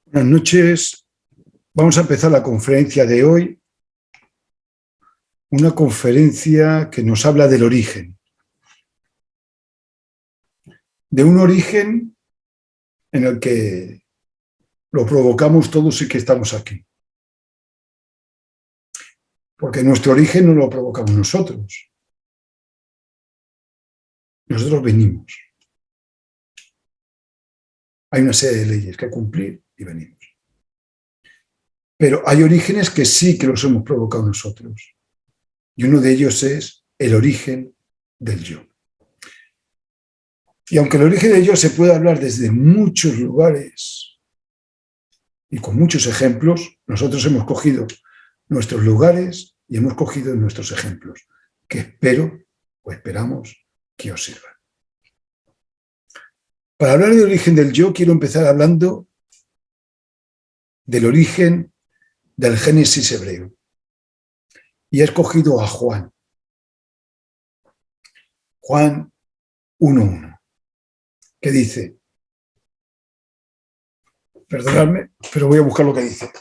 Buenas noches. Vamos a empezar la conferencia de hoy, una conferencia que nos habla del origen. De un origen en el que lo provocamos todos y que estamos aquí. Porque nuestro origen no lo provocamos nosotros. Nosotros venimos. Hay una serie de leyes que cumplir y venimos. Pero hay orígenes que sí que los hemos provocado nosotros. Y uno de ellos es el origen del yo. Y aunque el origen del yo se puede hablar desde muchos lugares y con muchos ejemplos, nosotros hemos cogido nuestros lugares y hemos cogido nuestros ejemplos, que espero o esperamos que os sirvan. Para hablar del origen del yo, quiero empezar hablando del origen del Génesis hebreo. Y he escogido a Juan. Juan 1:1, que dice, perdonadme, pero voy a buscar lo que dice.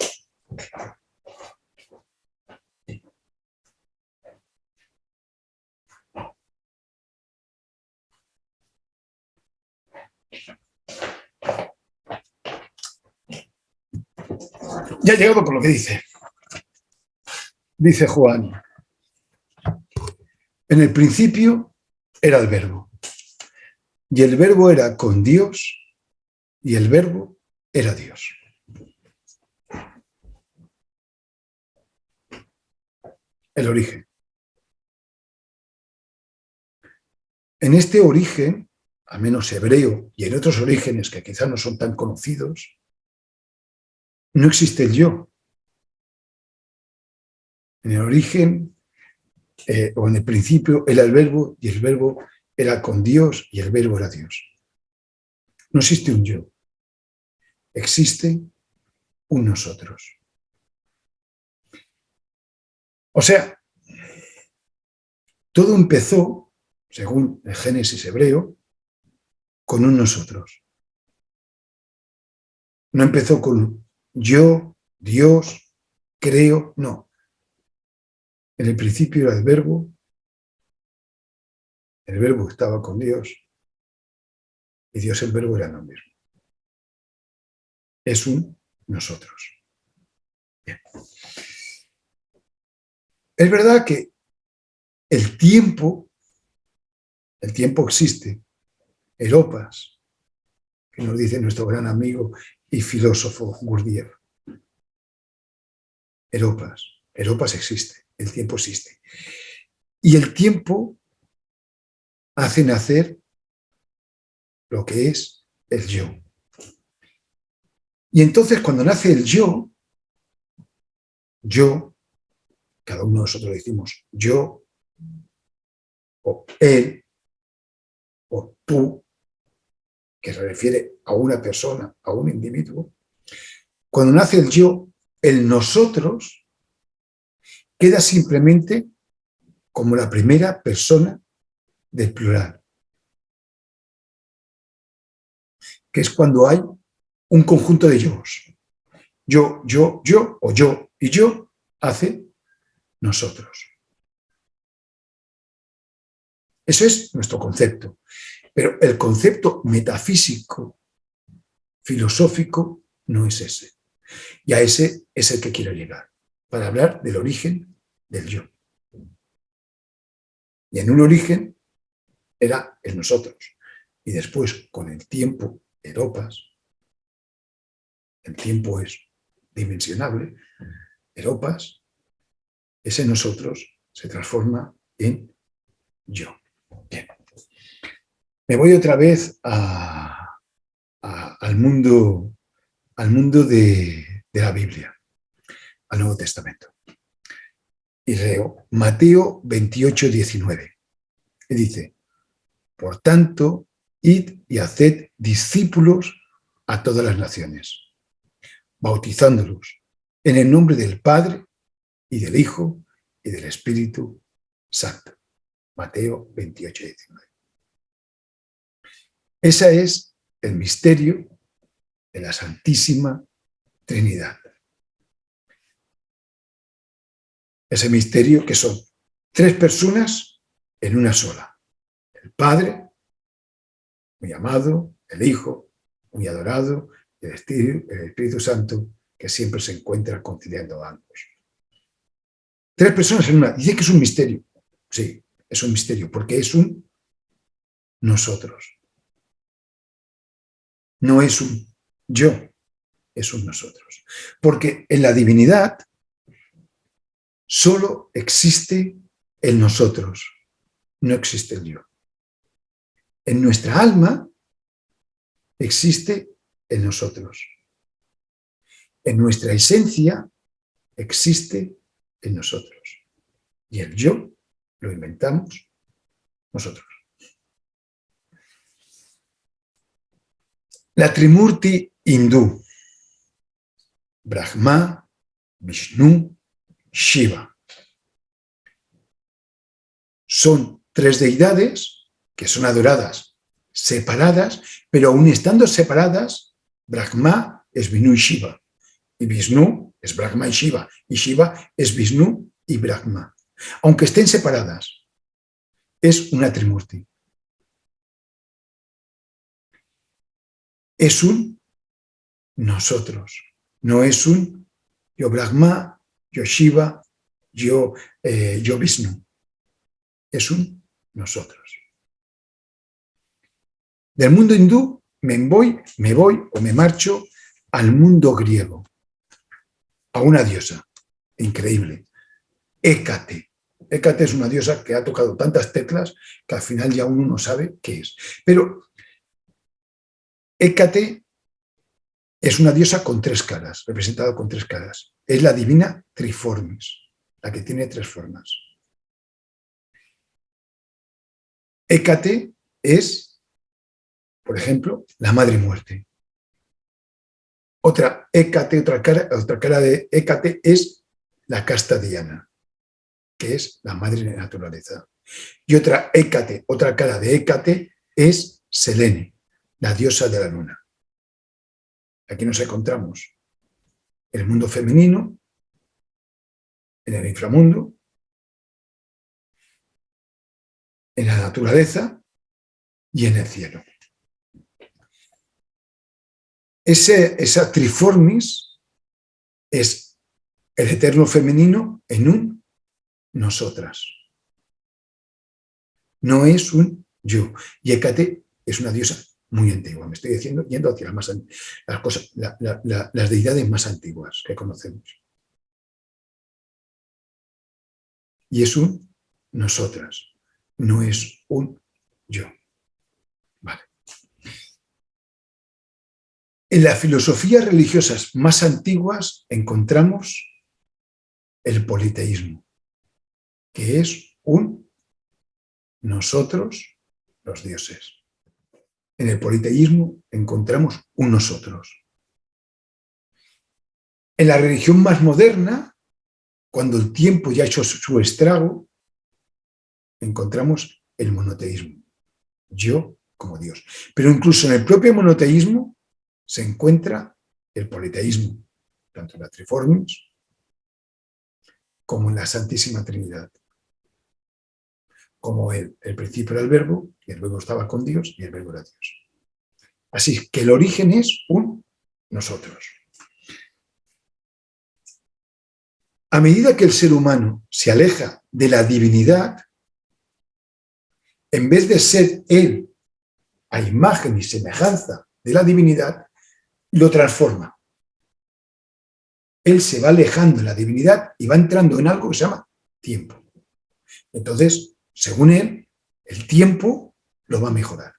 Ya he llegado con lo que dice. Dice Juan, en el principio era el verbo, y el verbo era con Dios, y el verbo era Dios. El origen. En este origen, al menos hebreo, y en otros orígenes que quizá no son tan conocidos, no existe el yo. En el origen, o en el principio, era el verbo, y el verbo era con Dios, y el verbo era Dios. No existe un yo. Existe un nosotros. O sea, todo empezó, según el Génesis hebreo, con un nosotros. No empezó con yo, Dios, creo, no. En el principio era el verbo estaba con Dios, y Dios el verbo era lo mismo. Es un nosotros. Bien. Es verdad que el tiempo existe, eropas, que nos dice nuestro gran amigo y filósofo Gurdjieff. Eropas existe, el tiempo existe. Y el tiempo hace nacer lo que es el yo. Y entonces cuando nace el yo, cada uno de nosotros decimos yo, o él, o tú, que se refiere a una persona, a un individuo. Cuando nace el yo, el nosotros queda simplemente como la primera persona del plural, que es cuando hay un conjunto de yo's. Yo, o yo y yo hace nosotros. Eso es nuestro concepto. Pero el concepto metafísico, filosófico, no es ese. Y a ese es el que quiero llegar, para hablar del origen del yo. Y en un origen era el nosotros. Y después, con el tiempo, eropas, el tiempo es dimensionable, eropas, ese nosotros se transforma en yo. Bien. Me voy otra vez al mundo de la Biblia, al Nuevo Testamento. Y leo Mateo 28:19. Y dice, por tanto, id y haced discípulos a todas las naciones, bautizándolos en el nombre del Padre y del Hijo y del Espíritu Santo. Mateo 28:19. Ese es el misterio de la Santísima Trinidad. Ese misterio que son tres personas en una sola. El Padre, muy amado, el Hijo, muy adorado, y el Espíritu Santo, que siempre se encuentra conciliando a ambos. Tres personas en una. Dice que es un misterio. Sí, es un misterio, porque es un nosotros. No es un yo, es un nosotros. Porque en la divinidad solo existe el nosotros, no existe el yo. En nuestra alma existe el nosotros. En nuestra esencia existe el nosotros. Y el yo lo inventamos nosotros. La Trimurti hindú, Brahma, Vishnu, Shiva, son tres deidades que son adoradas separadas, pero aún estando separadas, Brahma es Vishnu y Shiva, y Vishnu es Brahma y Shiva es Vishnu y Brahma. Aunque estén separadas, es una Trimurti. Es un nosotros, no es un yo Brahma, yo Shiva, yo Vishnu. Es un nosotros. Del mundo hindú me voy o me marcho al mundo griego, a una diosa increíble, Hécate. Hécate es una diosa que ha tocado tantas teclas que al final ya uno no sabe qué es. Pero Hécate es una diosa con tres caras, representada con tres caras. Es la divina Triformis, la que tiene tres formas. Hécate es, por ejemplo, la madre muerte. Otra cara de Hécate es la casta Diana, que es la madre naturaleza. Y otra cara de Hécate es Selene, la diosa de la luna. Aquí nos encontramos en el mundo femenino, en el inframundo, en la naturaleza y en el cielo. Esa triformis es el eterno femenino en un nosotras. No es un yo. Y Hécate es una diosa muy antigua. Me estoy diciendo, yendo hacia las deidades más antiguas que conocemos. Y es un nosotras, no es un yo. Vale. En las filosofías religiosas más antiguas encontramos el politeísmo, que es un nosotros los dioses. En el politeísmo encontramos un nosotros. En la religión más moderna, cuando el tiempo ya ha hecho su estrago, encontramos el monoteísmo, yo como Dios. Pero incluso en el propio monoteísmo se encuentra el politeísmo, tanto en la Triformis como en la Santísima Trinidad. Como el principio era el verbo, y el verbo estaba con Dios, y el verbo era Dios. Así que el origen es un nosotros. A medida que el ser humano se aleja de la divinidad, en vez de ser él a imagen y semejanza de la divinidad, lo transforma. Él se va alejando de la divinidad y va entrando en algo que se llama tiempo. Entonces, según él, el tiempo lo va a mejorar.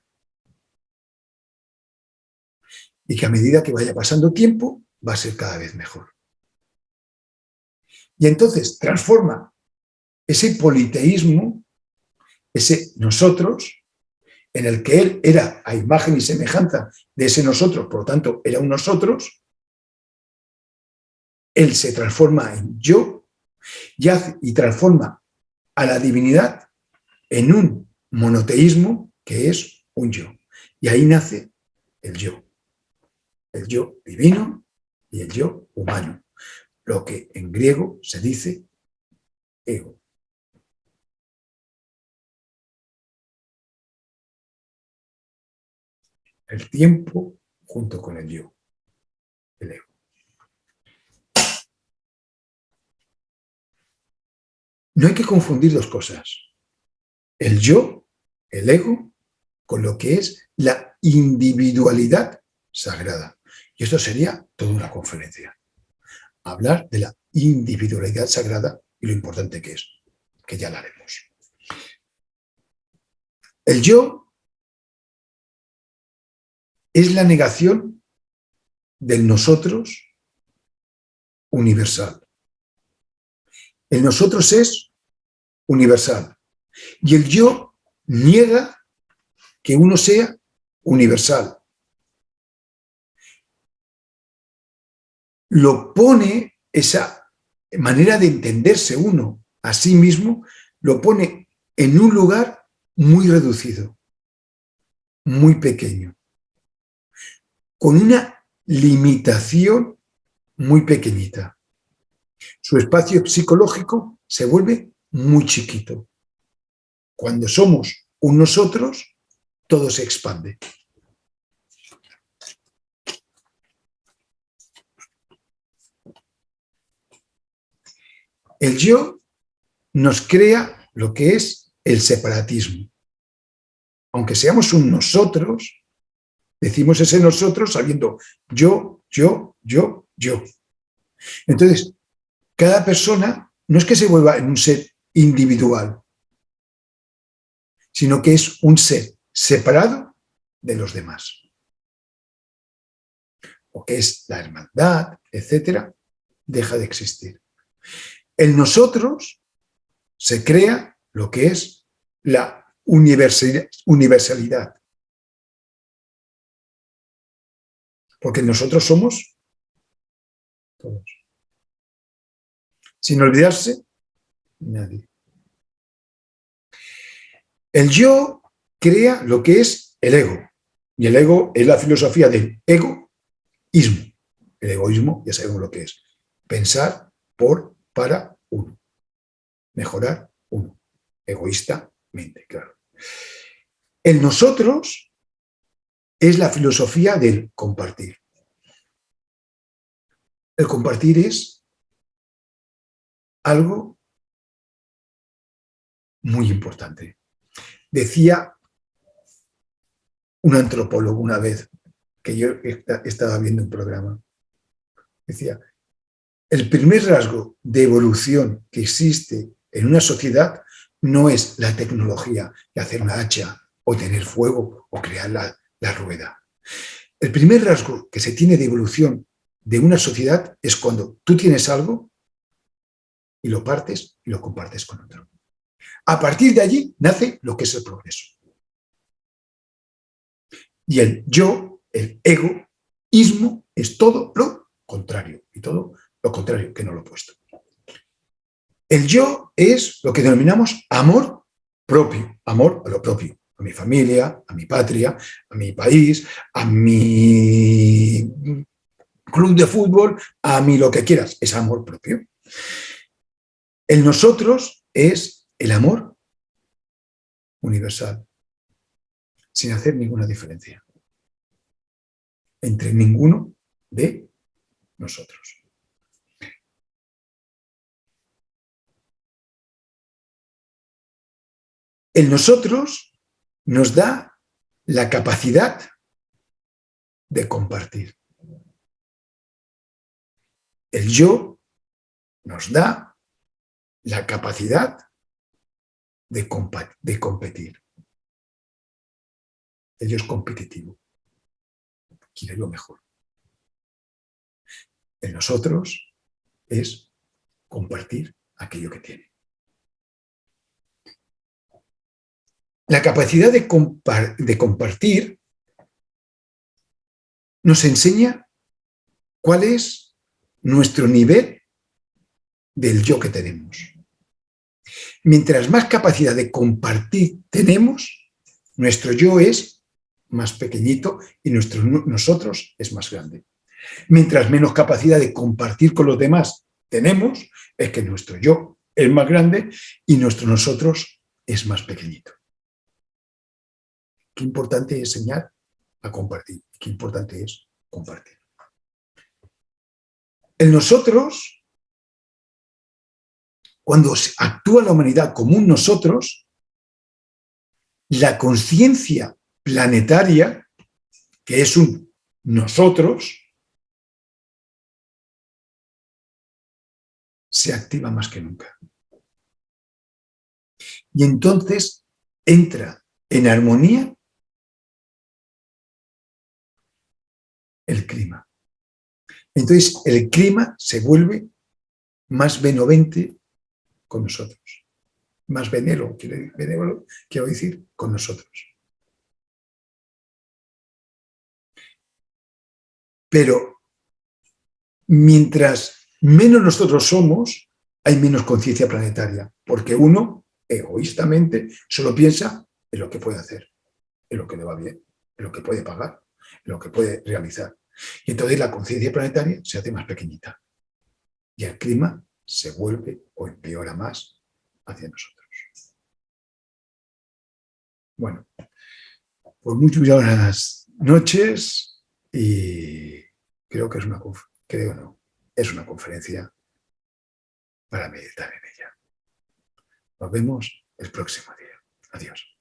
Y que a medida que vaya pasando tiempo, va a ser cada vez mejor. Y entonces transforma ese politeísmo, ese nosotros, en el que él era a imagen y semejanza de ese nosotros, por lo tanto, era un nosotros, él se transforma en yo y transforma a la divinidad en un monoteísmo que es un yo. Y ahí nace el yo divino y el yo humano, lo que en griego se dice ego. El tiempo junto con el yo, el ego. No hay que confundir dos cosas. El yo, el ego, con lo que es la individualidad sagrada. Y esto sería toda una conferencia. Hablar de la individualidad sagrada y lo importante que es, que ya la haremos. El yo es la negación del nosotros universal. El nosotros es universal. Y el yo niega que uno sea universal. Lo pone, esa manera de entenderse uno a sí mismo, lo pone en un lugar muy reducido, muy pequeño, con una limitación muy pequeñita. Su espacio psicológico se vuelve muy chiquito. Cuando somos un nosotros, todo se expande. El yo nos crea lo que es el separatismo. Aunque seamos un nosotros, decimos ese nosotros sabiendo yo. Entonces, cada persona no es que se vuelva en un ser individual, sino que es un ser separado de los demás. O que es la hermandad, etcétera, deja de existir. En nosotros se crea lo que es la universalidad. Porque nosotros somos todos. Sin olvidarse, nadie. El yo crea lo que es el ego. Y el ego es la filosofía del egoísmo. El egoísmo, ya sabemos lo que es. Pensar por, para uno. Mejorar uno. Egoístamente, claro. El nosotros es la filosofía del compartir. El compartir es algo muy importante. Decía un antropólogo una vez, que yo estaba viendo un programa, decía, el primer rasgo de evolución que existe en una sociedad no es la tecnología de hacer una hacha o tener fuego o crear la rueda. El primer rasgo que se tiene de evolución de una sociedad es cuando tú tienes algo y lo partes y lo compartes con otro. A partir de allí nace lo que es el progreso. Y el yo, el egoísmo, es todo lo contrario. Y todo lo contrario, que no lo opuesto. El yo es lo que denominamos amor propio. Amor a lo propio. A mi familia, a mi patria, a mi país, a mi club de fútbol, a mí lo que quieras. Es amor propio. El nosotros es el amor universal, sin hacer ninguna diferencia entre ninguno de nosotros. El nosotros nos da la capacidad de compartir. El yo nos da la capacidad de competir. El yo es competitivo. Quiere lo mejor. El nosotros es compartir aquello que tiene. La capacidad de compartir nos enseña cuál es nuestro nivel del yo que tenemos. Mientras más capacidad de compartir tenemos, nuestro yo es más pequeñito y nuestro nosotros es más grande. Mientras menos capacidad de compartir con los demás tenemos, es que nuestro yo es más grande y nuestro nosotros es más pequeñito. Qué importante es enseñar a compartir. Qué importante es compartir. El nosotros, cuando actúa la humanidad como un nosotros, la conciencia planetaria, que es un nosotros, se activa más que nunca. Y entonces entra en armonía el clima. Entonces el clima se vuelve más benevolente con nosotros. Más benévolo, quiero decir, con nosotros. Pero mientras menos nosotros somos, hay menos conciencia planetaria, porque uno, egoístamente, solo piensa en lo que puede hacer, en lo que le va bien, en lo que puede pagar, en lo que puede realizar. Y entonces la conciencia planetaria se hace más pequeñita y el clima se vuelve o empeora más hacia nosotros. Bueno, pues muchas buenas noches y creo que es una conferencia para meditar en ella. Nos vemos el próximo día. Adiós.